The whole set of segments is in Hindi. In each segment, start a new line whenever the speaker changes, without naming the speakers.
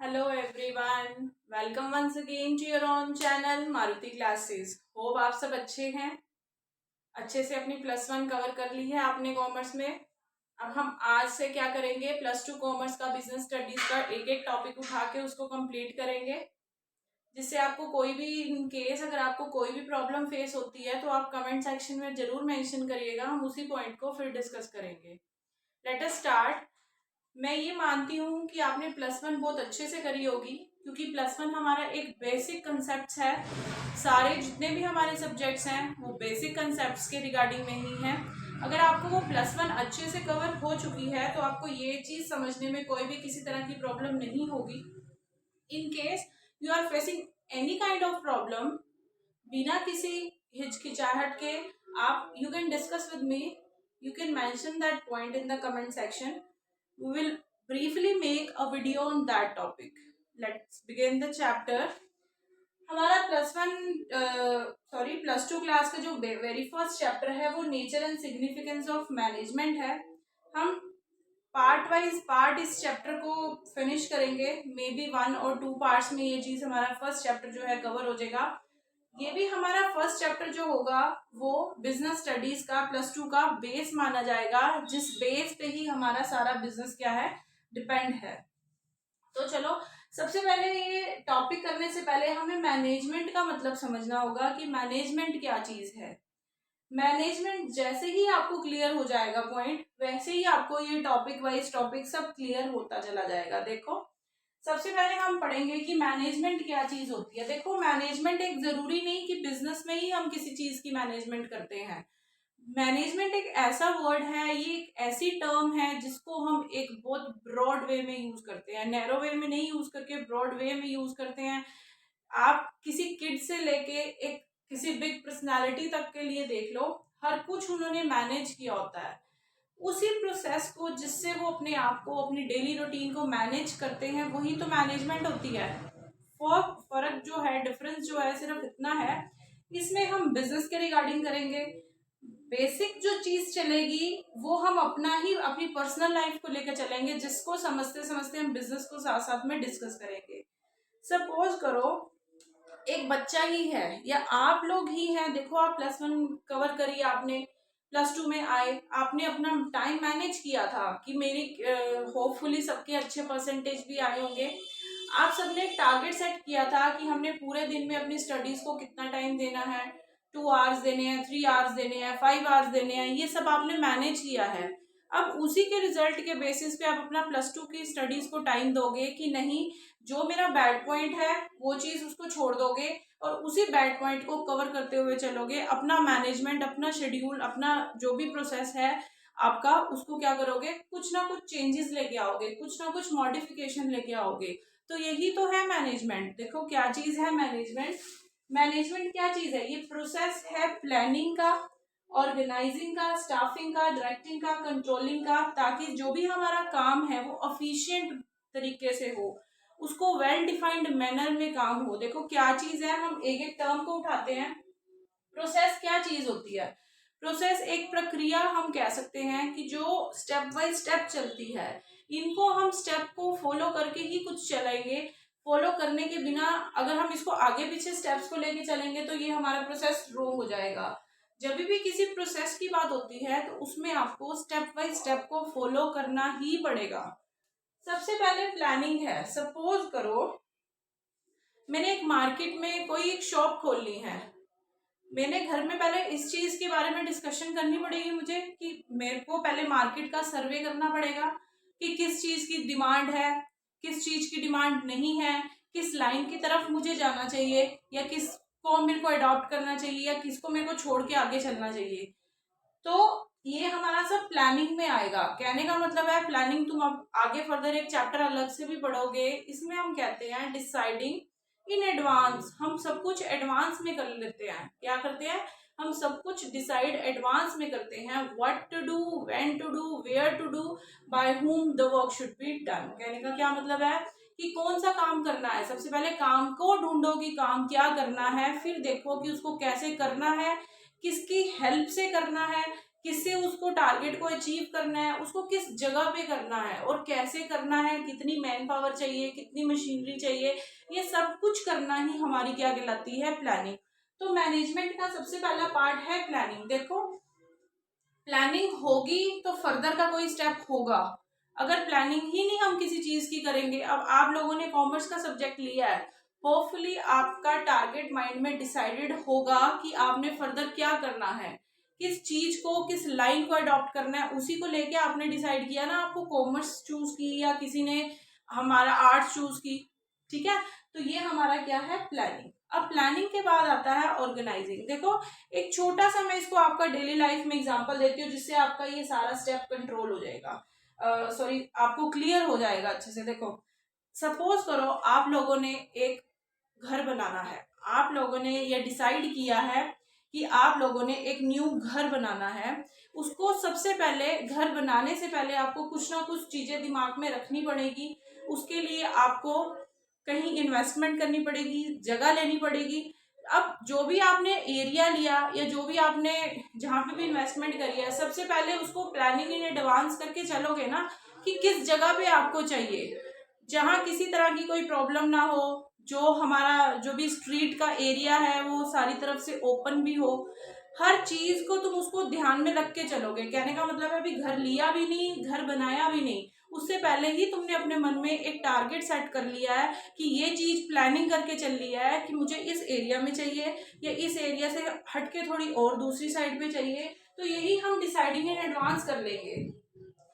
Hello everyone, welcome once again to your own channel Maruti classes. Hope आप सब अच्छे हैं, अच्छे से अपनी +1 कवर कर ली है आपने कॉमर्स में। अब हम आज से क्या करेंगे, +2 कॉमर्स का बिजनेस स्टडीज का एक एक टॉपिक उठा के उसको कंप्लीट करेंगे, जिससे आपको कोई भी इन केस अगर आपको कोई भी प्रॉब्लम फेस होती है तो आप कमेंट सेक्शन में जरूर मेंशन करिएगा, हम उसी पॉइंट को फिर डिस्कस करेंगे। Let us start. मैं ये मानती हूँ कि आपने +1 बहुत अच्छे से करी होगी, क्योंकि +1 हमारा एक बेसिक कंसेप्ट है। सारे जितने भी हमारे सब्जेक्ट्स हैं वो बेसिक कंसेप्ट्स के रिगार्डिंग में ही हैं। अगर आपको वो +1 अच्छे से कवर हो चुकी है तो आपको ये चीज़ समझने में कोई भी किसी तरह की प्रॉब्लम नहीं होगी। In case you are facing any kind of problem, बिना किसी हिचकिचाहट के आप you can discuss with me, you can mention that point in the comment section. We will briefly make a video on that topic. Let's begin the chapter. हमारा +2 क्लास का जो वेरी फर्स्ट चैप्टर है वो nature and significance of management है। हम पार्ट इस चैप्टर को फिनिश करेंगे, मे बी 1 और 2 पार्ट्स में ये चीज हमारा फर्स्ट चैप्टर जो है कवर हो जाएगा। ये भी हमारा फर्स्ट चैप्टर जो होगा वो बिजनेस स्टडीज का +2 का बेस माना जाएगा, जिस बेस पे ही हमारा सारा बिजनेस क्या है डिपेंड है। तो चलो, सबसे पहले ये टॉपिक करने से पहले हमें मैनेजमेंट का मतलब समझना होगा कि मैनेजमेंट क्या चीज है। मैनेजमेंट जैसे ही आपको क्लियर हो जाएगा पॉइंट, वैसे ही आपको ये टॉपिक वाइज टॉपिक सब क्लियर होता चला जाएगा। देखो, सबसे पहले हम पढ़ेंगे कि मैनेजमेंट क्या चीज होती है। देखो, मैनेजमेंट एक जरूरी नहीं कि बिजनेस में ही हम किसी चीज की मैनेजमेंट करते हैं। मैनेजमेंट एक ऐसा वर्ड है, ये एक ऐसी टर्म है जिसको हम एक बहुत ब्रॉड वे में यूज करते हैं, नैरो वे में नहीं यूज करके ब्रॉड वे में यूज करते हैं। आप किसी किड से लेके एक किसी बिग पर्सनालिटी तक के लिए देख लो, हर कुछ उन्होंने मैनेज किया होता है। उसी प्रोसेस को जिससे वो अपने आप को, अपनी डेली रूटीन को मैनेज करते हैं, वही तो मैनेजमेंट होती है। फर्क जो है, डिफरेंस जो है, सिर्फ इतना है। इसमें हम बिजनेस के रिगार्डिंग करेंगे। बेसिक जो चीज चलेगी वो हम अपनी पर्सनल लाइफ को लेकर चलेंगे, जिसको समझते समझते हम बिजनेस को साथ साथ में डिस्कस करेंगे। सपोज करो एक बच्चा ही है या आप लोग ही हैं, देखो आप +1 कवर करिए, आपने +2 में आए, आपने अपना टाइम मैनेज किया था कि मेरी होपफुली सबके अच्छे परसेंटेज भी आए होंगे। आप सबने एक टारगेट सेट किया था कि हमने पूरे दिन में अपनी स्टडीज को कितना टाइम देना है, 2 आवर्स देने हैं, 3 आवर्स देने हैं, 5 आवर्स देने हैं, ये सब आपने मैनेज किया है। अब उसी के रिजल्ट के बेसिस पे आप अपना +2 की स्टडीज को टाइम दोगे कि नहीं, जो मेरा बैड पॉइंट है वो चीज उसको छोड़ दोगे और उसी बैड पॉइंट को कवर करते हुए चलोगे। अपना मैनेजमेंट, अपना शेड्यूल, अपना जो भी प्रोसेस है आपका, उसको क्या करोगे, कुछ ना कुछ चेंजेस लेके आओगे, कुछ ना कुछ मॉडिफिकेशन लेके आओगे। तो यही तो है मैनेजमेंट। देखो क्या चीज है मैनेजमेंट। मैनेजमेंट क्या चीज है, ये प्रोसेस है प्लानिंग का, ऑर्गेनाइजिंग का, स्टाफिंग का, डायरेक्टिंग का, कंट्रोलिंग का, ताकि जो भी हमारा काम है वो एफिशिएंट तरीके से हो, उसको वेल डिफाइंड मैनर में काम हो। देखो क्या चीज है, हम एक एक टर्म को उठाते हैं। प्रोसेस क्या चीज होती है, प्रोसेस एक प्रक्रिया हम कह सकते हैं कि जो स्टेप बाय स्टेप चलती है। इनको हम स्टेप को फॉलो करके ही कुछ चलेंगे, फॉलो करने के बिना अगर हम इसको आगे पीछे स्टेप्स को लेके चलेंगे तो ये हमारा प्रोसेस रोंग हो जाएगा। जब भी किसी प्रोसेस की बात होती है तो उसमें आपको स्टेप बाय स्टेप को फॉलो करना ही पड़ेगा। सबसे पहले प्लानिंग है। सपोज करो मैंने एक मार्केट में कोई एक शॉप खोलनी है, मैंने घर में पहले इस चीज के बारे में डिस्कशन करनी पड़ेगी मुझे कि मेरे को पहले मार्केट का सर्वे करना पड़ेगा कि किस चीज की डिमांड है, किस चीज की डिमांड नहीं है, किस लाइन की तरफ मुझे जाना चाहिए, या किसको मेरे को अडॉप्ट करना चाहिए, या किसको मेरे को छोड़ के आगे चलना चाहिए। तो ये हमारा सब प्लानिंग में आएगा। कहने का मतलब है प्लानिंग तुम अब आगे फर्दर एक चैप्टर अलग से भी पढ़ोगे, इसमें हम कहते हैं डिसाइडिंग इन एडवांस। हम सब कुछ एडवांस में कर लेते हैं। क्या करते हैं, हम सब कुछ डिसाइड एडवांस में करते हैं। What to do, when to do, where to do, by whom the work should be done. कहने का क्या मतलब है कि कौन सा काम करना है। सबसे पहले काम को ढूंढो कि काम क्या करना है, फिर देखो कि उसको कैसे करना है, किसकी हेल्प से करना है, किससे उसको टारगेट को अचीव करना है, उसको किस जगह पे करना है और कैसे करना है, कितनी मैन पावर चाहिए, कितनी मशीनरी चाहिए, ये सब कुछ करना ही हमारी क्या कहलाती है, प्लानिंग। तो मैनेजमेंट का सबसे पहला पार्ट है प्लानिंग। देखो प्लानिंग होगी तो फर्दर का कोई स्टेप होगा, अगर प्लानिंग ही नहीं हम किसी चीज की करेंगे। अब आप लोगों ने कॉमर्स का सब्जेक्ट लिया है, होपफुली आपका टारगेट माइंड में डिसाइडेड होगा कि आपने फर्दर क्या करना है, किस चीज को, किस लाइन को अडॉप्ट करना है, उसी को लेके आपने डिसाइड किया ना, आपको कॉमर्स चूज की या किसी ने हमारा आर्ट्स चूज की, ठीक है। तो ये हमारा क्या है, प्लानिंग। अब प्लानिंग के बाद आता है ऑर्गेनाइजिंग। देखो एक छोटा सा मैं इसको आपका डेली लाइफ में एग्जांपल देती हूँ, जिससे आपका ये सारा स्टेप कंट्रोल हो जाएगा, सॉरी आपको क्लियर हो जाएगा अच्छे से। देखो सपोज करो आप लोगों ने एक घर बनाना है, आप लोगों ने ये डिसाइड किया है कि आप लोगों ने एक न्यू घर बनाना है। उसको सबसे पहले, घर बनाने से पहले आपको कुछ ना कुछ चीजें दिमाग में रखनी पड़ेगी। उसके लिए आपको कहीं इन्वेस्टमेंट करनी पड़ेगी, जगह लेनी पड़ेगी। अब जो भी आपने एरिया लिया या जो भी आपने जहाँ पे भी इन्वेस्टमेंट करी है, सबसे पहले उसको प्लानिंग इन एडवांस करके चलोगे ना कि किस जगह पे आपको चाहिए, जहाँ किसी तरह की कोई प्रॉब्लम ना हो, जो हमारा जो भी स्ट्रीट का एरिया है वो सारी तरफ से ओपन भी हो, हर चीज को तुम उसको ध्यान में रख के चलोगे। कहने का मतलब है अभी घर लिया भी नहीं, घर बनाया भी नहीं, उससे पहले ही तुमने अपने मन में एक टारगेट सेट कर लिया है कि ये चीज प्लानिंग करके चल लिया है कि मुझे इस एरिया में चाहिए या इस एरिया से हटके थोड़ी और दूसरी साइड पे चाहिए। तो यही हम डिसाइडिंग इन एडवांस कर लेंगे,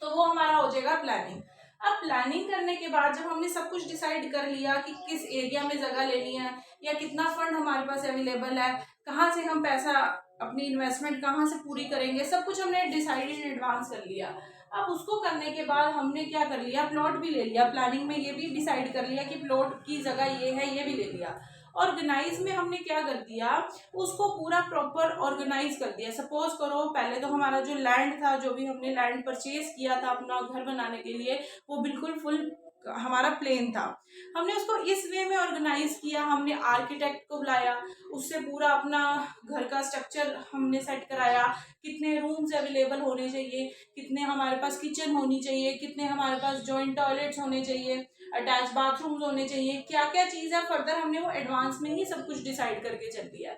तो वो हमारा हो जाएगा प्लानिंग। अब प्लानिंग करने के बाद जब हमने सब कुछ डिसाइड कर लिया कि किस एरिया में जगह लेनी है या कितना फंड हमारे पास अवेलेबल है, कहाँ से हम पैसा, अपनी इन्वेस्टमेंट कहाँ से पूरी करेंगे, सब कुछ हमने डिसाइड इन एडवांस कर लिया। अब उसको करने के बाद हमने क्या कर लिया, प्लॉट भी ले लिया, प्लानिंग में ये भी डिसाइड कर लिया कि प्लॉट की जगह ये है, ये भी ले लिया। ऑर्गेनाइज में हमने क्या कर दिया, उसको पूरा प्रॉपर ऑर्गेनाइज कर दिया। सपोज करो पहले तो हमारा जो लैंड था, जो भी हमने लैंड परचेज किया था अपना घर बनाने के लिए, वो बिल्कुल फुल हमारा प्लेन था। हमने उसको इस वे में ऑर्गेनाइज किया, हमने आर्किटेक्ट को बुलाया, उससे पूरा अपना घर का स्ट्रक्चर हमने सेट कराया, कितने रूम्स अवेलेबल होने चाहिए, कितने हमारे पास किचन होनी चाहिए, कितने हमारे पास जॉइंट टॉयलेट्स होने चाहिए, अटैच बाथरूम्स होने चाहिए, क्या क्या चीज़ है फर्दर हमने वो एडवांस में ही सब कुछ डिसाइड करके चल दिया।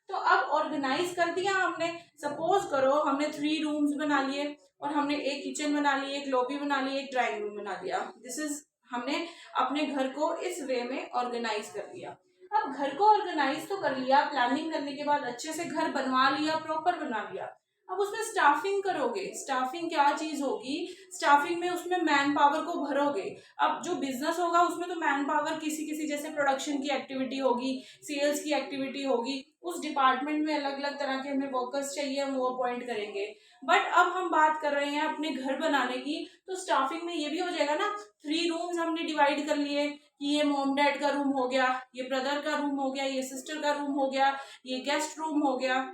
तो अब ऑर्गेनाइज कर दिया हमने। सपोज करो हमने 3 रूम्स बना लिए और हमने एक किचन बना ली, एक लॉबी बना ली, एक ड्राइंग रूम बना लिया। दिस इज, हमने अपने घर को इस वे में ऑर्गेनाइज कर लिया। अब घर को ऑर्गेनाइज तो कर लिया, प्लानिंग करने के बाद अच्छे से घर बनवा लिया, प्रॉपर बना लिया। अब उसमें स्टाफिंग करोगे, स्टाफिंग क्या चीज होगी, स्टाफिंग में उसमें मैन पावर को भरोगे। अब जो बिजनेस होगा उसमें तो मैन पावर किसी किसी, जैसे प्रोडक्शन की एक्टिविटी होगी, सेल्स की एक्टिविटी होगी, उस डिपार्टमेंट में अलग अलग तरह के हमें वर्कर्स चाहिए, हम वो अपॉइंट करेंगे। बट अब हम बात कर रहे हैं अपने घर बनाने की, तो स्टाफिंग में ये भी हो जाएगा ना, 3 रूम्स हमने डिवाइड कर लिए कि ये मॉम डैड का रूम हो गया, ये ब्रदर का रूम हो गया, ये सिस्टर का रूम हो गया, ये गेस्ट रूम हो गया।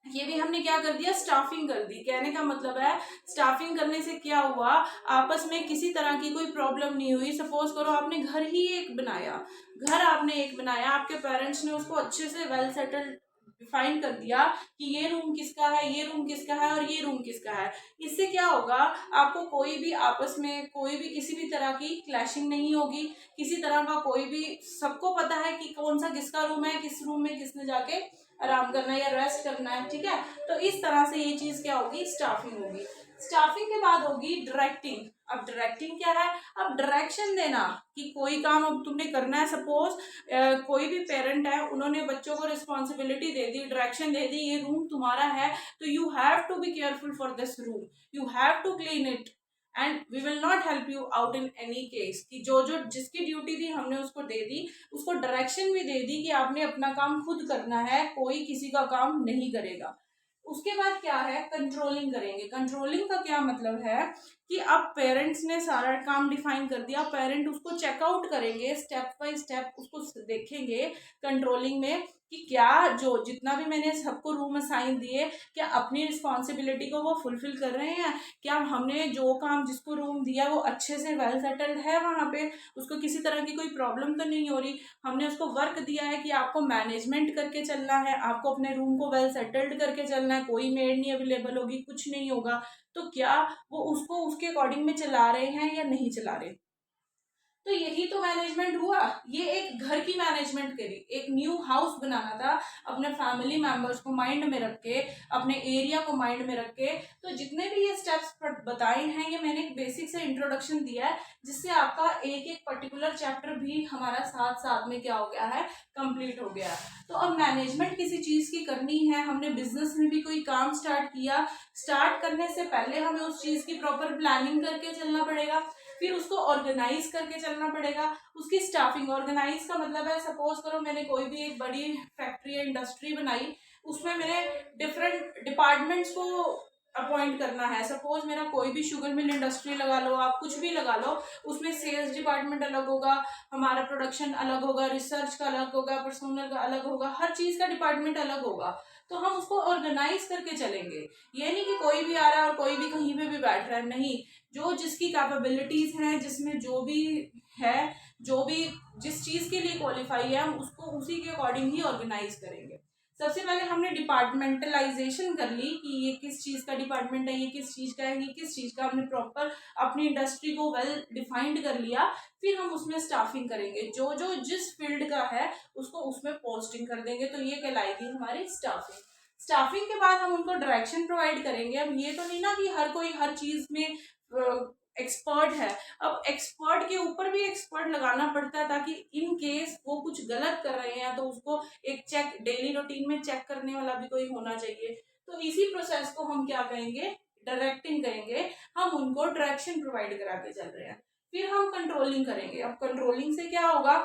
ये भी हमने क्या कर दिया, स्टाफिंग कर दी। कहने का मतलब है स्टाफिंग करने से क्या हुआ, आपस में किसी तरह की कोई प्रॉब्लम नहीं हुई। सपोज करो आपने घर ही एक बनाया, घर आपने एक बनाया, आपके पेरेंट्स ने उसको अच्छे से वेल सेटल्ड डिफाइन कर दिया कि ये रूम किसका है, ये रूम किसका है और ये रूम किसका है। इससे क्या होगा, आपको कोई भी आपस में कोई भी किसी भी तरह की क्लैशिंग नहीं होगी, किसी तरह का कोई भी, सबको पता है कि कौन सा किसका रूम है, किस रूम में किसने जाके आराम करना है या रेस्ट करना है, ठीक है। तो इस तरह से ये चीज क्या होगी, स्टाफिंग होगी। स्टाफिंग के बाद होगी डायरेक्टिंग। अब डायरेक्टिंग क्या है, अब डायरेक्शन देना कि कोई काम अब तुमने करना है। सपोज कोई भी पेरेंट है, उन्होंने बच्चों को रिस्पॉन्सिबिलिटी दे दी, डायरेक्शन दे दी, ये रूम तुम्हारा है, तो you have to be careful for this room, you have to clean it and we will not help you out in any case. कि जो जो जिसकी ड्यूटी थी हमने उसको दे दी, उसको डायरेक्शन भी दे दी कि आपने अपना काम खुद करना है, कोई किसी का काम नहीं करेगा। उसके बाद क्या है, कंट्रोलिंग करेंगे। कंट्रोलिंग का क्या मतलब है कि अब पेरेंट्स ने सारा काम डिफाइन कर दिया, पेरेंट उसको चेकआउट करेंगे, स्टेप बाय स्टेप उसको देखेंगे कंट्रोलिंग में कि क्या जो जितना भी मैंने सबको रूम असाइन दिए, क्या अपनी रिस्पॉन्सिबिलिटी को वो फुलफिल कर रहे हैं, क्या हमने जो काम जिसको रूम दिया वो अच्छे से वेल सेटल्ड है, वहाँ पे उसको किसी तरह की कोई प्रॉब्लम तो नहीं हो रही। हमने उसको वर्क दिया है कि आपको मैनेजमेंट करके चलना है, आपको अपने रूम को वेल सेटल्ड करके चलना है, कोई मेड नहीं अवेलेबल होगी, कुछ नहीं होगा, तो क्या वो उसको उसके अकॉर्डिंग में चला रहे हैं या नहीं चला रहे। तो यही तो मैनेजमेंट हुआ। ये एक घर की मैनेजमेंट करी, एक न्यू हाउस बनाना था, अपने फैमिली मेंबर्स को माइंड में रख के, अपने एरिया को माइंड में रख के। तो जितने भी ये स्टेप्स बताए हैं, ये मैंने एक बेसिक से इंट्रोडक्शन दिया है, जिससे आपका एक एक पर्टिकुलर चैप्टर भी हमारा साथ साथ में क्या हो गया है, कंप्लीट हो गया। तो अब मैनेजमेंट किसी चीज की करनी है, हमने बिजनेस में भी कोई काम स्टार्ट किया, स्टार्ट करने से पहले हमें उस चीज की प्रॉपर प्लानिंग करके चलना पड़ेगा, फिर उसको ऑर्गेनाइज करके चलना पड़ेगा। उसकी स्टाफिंग, ऑर्गेनाइज का मतलब है, सपोज करो मैंने कोई भी एक बड़ी फैक्ट्री या इंडस्ट्री बनाई, उसमें मैंने डिफरेंट डिपार्टमेंट्स को अपॉइंट करना है। सपोज मेरा कोई भी शुगर मिल इंडस्ट्री लगा लो, आप कुछ भी लगा लो, उसमें सेल्स डिपार्टमेंट अलग होगा, हमारा प्रोडक्शन अलग होगा, रिसर्च का अलग होगा, पर्सनल का अलग होगा, हर चीज का डिपार्टमेंट अलग होगा। तो हम उसको ऑर्गेनाइज करके चलेंगे। ये नहीं कि कोई भी आ रहा है और कोई भी कहीं पे भी बैठ रहा है, नहीं, जो जिसकी कैपेबिलिटीज हैं, जिसमें जो भी है, जो भी जिस चीज के लिए क्वालिफाई है, हम उसको उसी के अकॉर्डिंग ही ऑर्गेनाइज करेंगे। सबसे पहले हमने डिपार्टमेंटलाइजेशन कर ली कि ये किस चीज का डिपार्टमेंट है, ये किस चीज का है, ये किस चीज का, हमने प्रॉपर अपनी इंडस्ट्री को वेल डिफाइंड कर लिया। फिर हम उसमें स्टाफिंग करेंगे, जो जो जिस फील्ड का है उसको उसमें पोस्टिंग कर देंगे, तो ये कहलाएगी हमारी स्टाफिंग। स्टाफिंग के बाद हम उनको डायरेक्शन प्रोवाइड करेंगे। अब ये तो नहीं ना कि हर कोई हर चीज में एक्सपर्ट है, अब एक्सपर्ट के ऊपर भी एक्सपर्ट लगाना पड़ता है, ताकि इन केस वो कुछ गलत कर रहे हैं तो उसको एक चेक, डेली रूटीन में चेक करने वाला भी कोई होना चाहिए। तो इसी प्रोसेस को हम क्या कहेंगे, डायरेक्टिंग कहेंगे। हम उनको डायरेक्शन प्रोवाइड करा के चल रहे हैं। फिर हम कंट्रोलिंग करेंगे। अब कंट्रोलिंग से क्या होगा,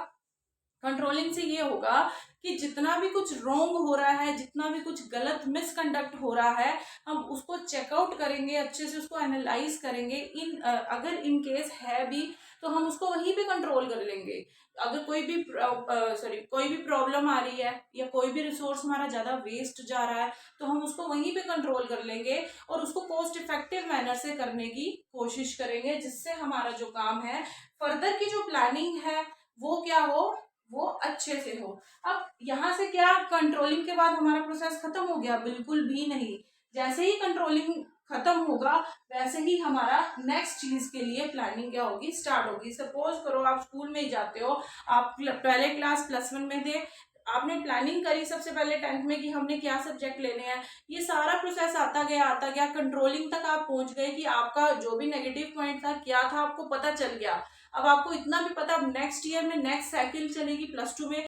कंट्रोलिंग से ये होगा कि जितना भी कुछ रॉन्ग हो रहा है, जितना भी कुछ गलत मिसकंडक्ट हो रहा है, हम उसको चेकआउट करेंगे, अच्छे से उसको एनालाइज करेंगे। अगर इन केस है भी तो हम उसको वहीं पे कंट्रोल कर लेंगे। अगर कोई भी प्रॉब्लम आ रही है या कोई भी रिसोर्स हमारा ज्यादा वेस्ट जा रहा है, तो हम उसको वहीं पे कंट्रोल कर लेंगे और उसको कॉस्ट इफेक्टिव मैनर से करने की कोशिश करेंगे, जिससे हमारा जो काम है, फर्दर की जो प्लानिंग है, वो क्या हो, वो अच्छे से हो। अब यहाँ से क्या, कंट्रोलिंग के बाद हमारा प्रोसेस खत्म हो गया? बिल्कुल भी नहीं। जैसे ही कंट्रोलिंग खत्म होगा, वैसे ही हमारा नेक्स्ट चीज के लिए प्लानिंग क्या होगी, स्टार्ट होगी। सपोज करो आप स्कूल में ही जाते हो, आप पहले क्लास +1 में थे, आपने प्लानिंग करी सबसे पहले 10th में कि हमने क्या सब्जेक्ट लेने हैं। ये सारा प्रोसेस आता गया कंट्रोलिंग तक आप पहुंच गए कि आपका जो भी नेगेटिव पॉइंट था क्या था, आपको पता चल गया। अब आपको इतना भी पता, अब नेक्स्ट ईयर में नेक्स्ट साइकिल चलेगी +2 में,